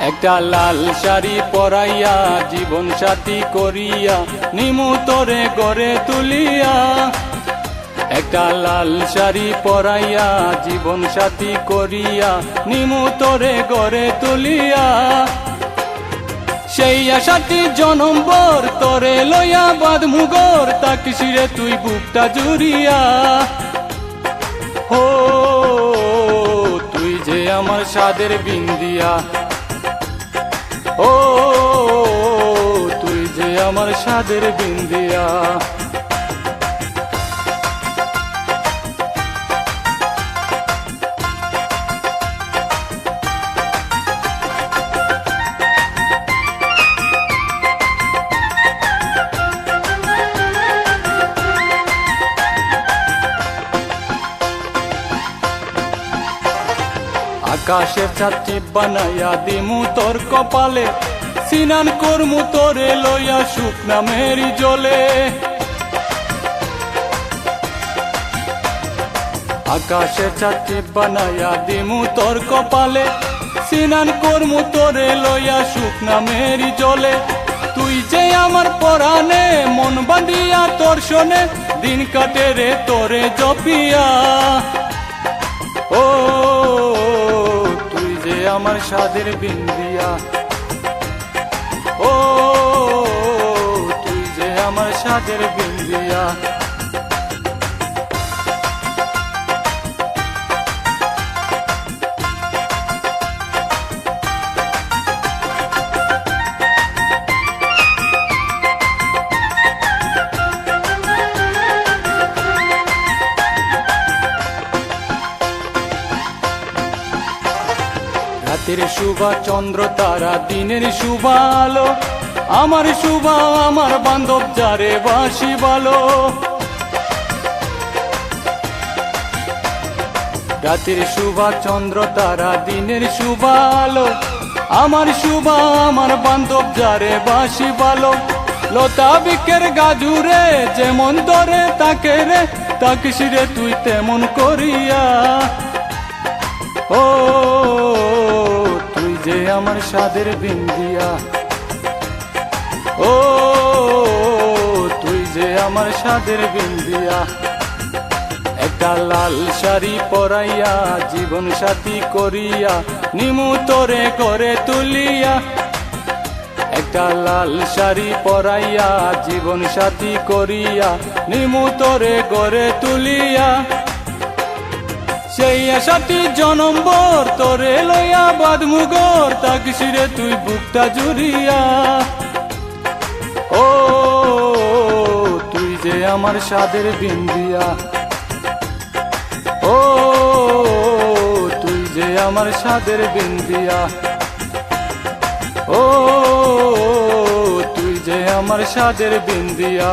একটা লাল শাড়ি পরাইয়া জীবন সাথী করিয়া নিমু তোরে গড়ে তুলিয়া। একটা লাল শাড়ি পরাইয়া জীবন সাথী করিয়া নিমু তোরে গড়ে তুলিয়া। সেই আশাটি জনমভর তোরে লইয়া বাঁধমু ঘর, তাকিস রে তুই বুকটা জুড়িয়া। হো তুই যে আমার সাদের বিন্দিয়া, ও তুই যে আমার সাদের বিন্দিয়া। আকাশের ছাত্রী বানাইয়া দিমু তোর কপালে, সিনান করমু তোরে লইয়া শুকনা মেরি জলে। আকাশের ছাত্রী বানাইয়া দিমু তোর কপালে, সিনান করমু তোরে লইয়া শুকনা মেরি জলে। তুই যে আমার পরাণে মন বাঁধিয়া তোর শোনে, দিন কাটে রে তোরে জপিয়া। ও তুই যে আমার সাদের বিন্দিয়া, ও তুই যে আমার সাদের বিন্দিয়া। রাতের শুভা চন্দ্র তারা দিনের শুভা আলো, আমার শুভা আমার বান্ধব যারে বাসি ভালো। রাতের শুভা চন্দ্র তারা দিনের শুভা আলো, আমার শুভা আমার বান্ধব যারে বাসি ভালো। লতা বিকের গাজুরে যেমন ধরে তাকে রে, তাকিস রে তুই তেমন করিয়া। ও তুই যে আমার সাদের বিন্দিয়া, ও তুই যে আমার সাদের বিন্দিয়া। একটা লাল শাড়ি পরাইয়া জীবন সাথী করিয়া নিমু তোরে করে তুলিয়া। একটা লাল শাড়ি পরাইয়া জীবন সাথী করিয়া নিমু তোরে করে তুলিয়া। সেই আশাটি জনমভর তোরে লইয়া বাঁধমু ঘর, তাকিস রে তুই বুকটা জুড়িয়া। ও তুই যে আমার সাদের বিন্দিয়া, ও তুই যে আমার সাদের বিন্দিয়া, ও তুই যে আমার সাদের বিন্দিয়া।